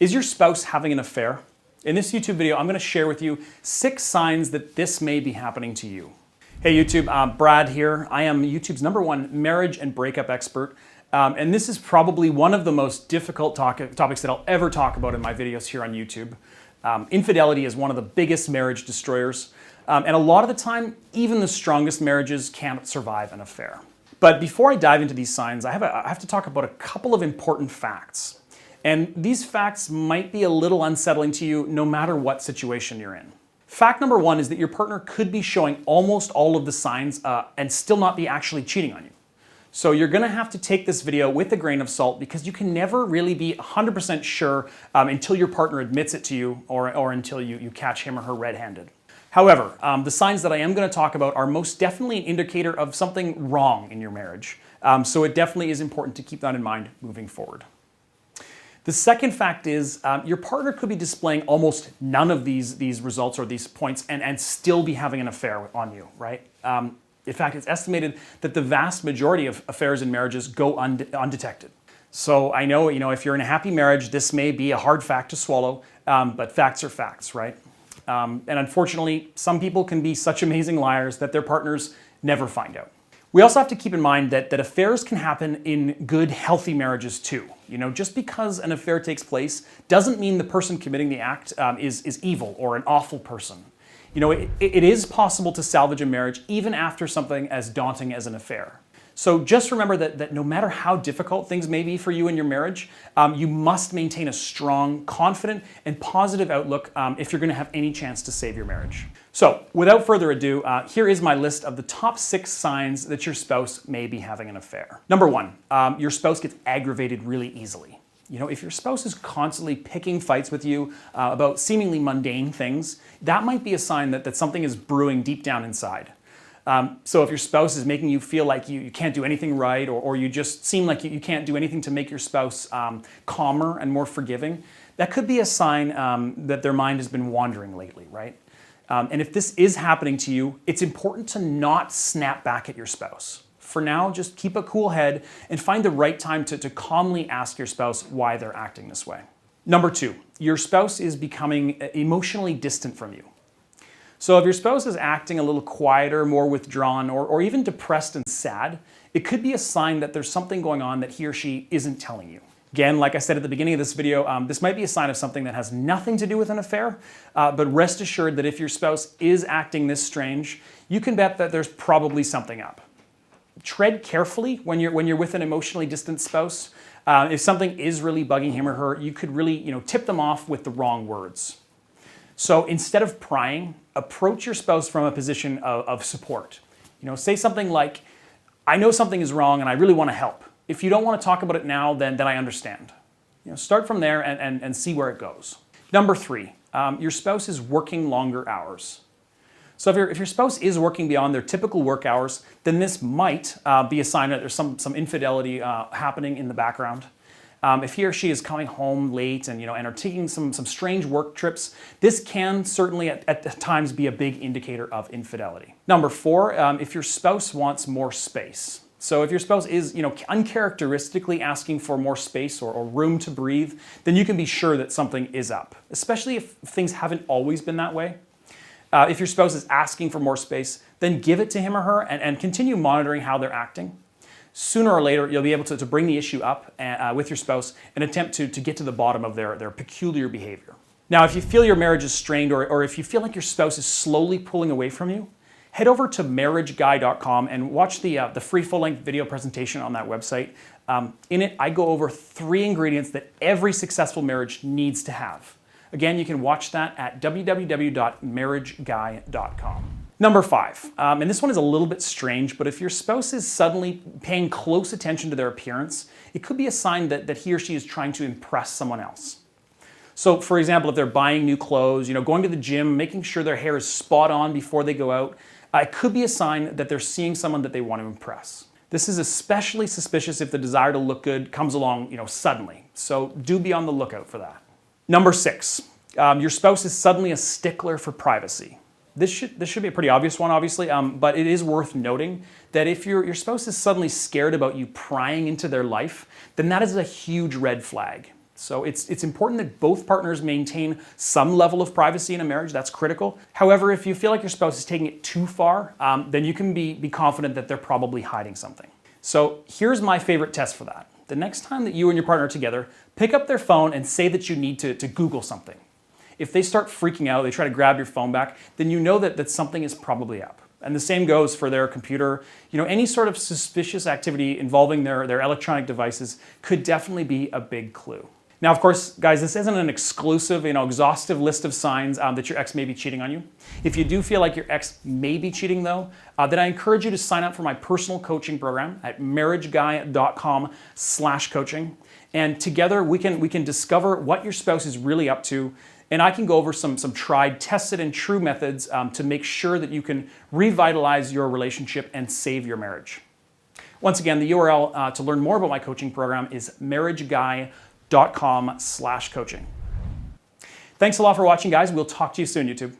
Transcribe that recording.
Is your spouse having an affair? In this YouTube video, I'm going to share with you 6 signs that this may be happening to you. Hey YouTube, Brad here. I am YouTube's #1 marriage and breakup expert. And this is probably one of the most difficult topics that I'll ever talk about in my videos here on YouTube. Infidelity is one of the biggest marriage destroyers. And a lot of the time, even the strongest marriages can't survive an affair. But before I dive into these signs, I have to talk about a couple of important facts. And these facts might be a little unsettling to you no matter what situation you're in. Fact number 1 is that your partner could be showing almost all of the signs and still not be actually cheating on you. So you're gonna have to take this video with a grain of salt because you can never really be 100% sure until your partner admits it to you or until you catch him or her red-handed. However, the signs that I am gonna talk about are most definitely an indicator of something wrong in your marriage. So it definitely is important to keep that in mind moving forward. The second fact is your partner could be displaying almost none of these results or these points and still be having an affair on you, right? In fact, it's estimated that the vast majority of affairs in marriages go undetected. So I know, if you're in a happy marriage, this may be a hard fact to swallow, but facts are facts, right? And unfortunately, some people can be such amazing liars that their partners never find out. We also have to keep in mind that affairs can happen in good, healthy marriages too. Just because an affair takes place doesn't mean the person committing the act is evil or an awful person. It is possible to salvage a marriage even after something as daunting as an affair. So just remember that no matter how difficult things may be for you in your marriage, you must maintain a strong, confident, and positive outlook if you're going to have any chance to save your marriage. So without further ado, here is my list of the top 6 signs that your spouse may be having an affair. Number 1, your spouse gets aggravated really easily. If your spouse is constantly picking fights with you about seemingly mundane things, that might be a sign that something is brewing deep down inside. So if your spouse is making you feel like you can't do anything right, or you just seem like you can't do anything to make your spouse calmer and more forgiving, that could be a sign that their mind has been wandering lately, right? And if this is happening to you, it's important to not snap back at your spouse. For now, just keep a cool head and find the right time to calmly ask your spouse why they're acting this way. Number 2, your spouse is becoming emotionally distant from you. So if your spouse is acting a little quieter, more withdrawn, or even depressed and sad, it could be a sign that there's something going on that he or she isn't telling you. Again, like I said at the beginning of this video, this might be a sign of something that has nothing to do with an affair, but rest assured that if your spouse is acting this strange, you can bet that there's probably something up. Tread carefully when you're with an emotionally distant spouse. If something is really bugging him or her, you could really tip them off with the wrong words. So instead of prying, approach your spouse from a position of support. Say something like, "I know something is wrong and I really want to help. If you don't want to talk about it now, then I understand." Start from there and see where it goes. Number 3, your spouse is working longer hours. So if your spouse is working beyond their typical work hours, then this might be a sign that there's some infidelity happening in the background. If he or she is coming home late and are taking some strange work trips, this can certainly at times be a big indicator of infidelity. Number 4, if your spouse wants more space. So if your spouse is uncharacteristically asking for more space or room to breathe, then you can be sure that something is up, especially if things haven't always been that way. If your spouse is asking for more space, then give it to him or her and continue monitoring how they're acting. Sooner or later, you'll be able to bring the issue up with your spouse and attempt to get to the bottom of their peculiar behavior. Now, if you feel your marriage is strained or if you feel like your spouse is slowly pulling away from you, head over to marriageguy.com and watch the free full-length video presentation on that website. In it, I go over 3 ingredients that every successful marriage needs to have. Again, you can watch that at www.marriageguy.com. Number 5, and this one is a little bit strange, but if your spouse is suddenly paying close attention to their appearance, it could be a sign that he or she is trying to impress someone else. So for example, if they're buying new clothes, going to the gym, making sure their hair is spot on before they go out, it could be a sign that they're seeing someone that they want to impress. This is especially suspicious if the desire to look good comes along, suddenly. So do be on the lookout for that. Number 6, your spouse is suddenly a stickler for privacy. This should be a pretty obvious one, obviously, but it is worth noting that if your spouse is suddenly scared about you prying into their life, then that is a huge red flag. So it's important that both partners maintain some level of privacy in a marriage. That's critical. However, if you feel like your spouse is taking it too far, then you can be confident that they're probably hiding something. So here's my favorite test for that. The next time that you and your partner are together, pick up their phone and say that you need to Google something. If they start freaking out, they try to grab your phone back, then you know that something is probably up. And the same goes for their computer. Any sort of suspicious activity involving their electronic devices could definitely be a big clue. Now, of course, guys, this isn't an exclusive, exhaustive list of signs that your ex may be cheating on you. If you do feel like your ex may be cheating, though, then I encourage you to sign up for my personal coaching program at marriageguy.com/coaching. And together we can discover what your spouse is really up to. And I can go over some tried, tested, and true methods to make sure that you can revitalize your relationship and save your marriage. Once again, the URL to learn more about my coaching program is marriageguy.com/coaching. Thanks a lot for watching, guys. We'll talk to you soon, YouTube.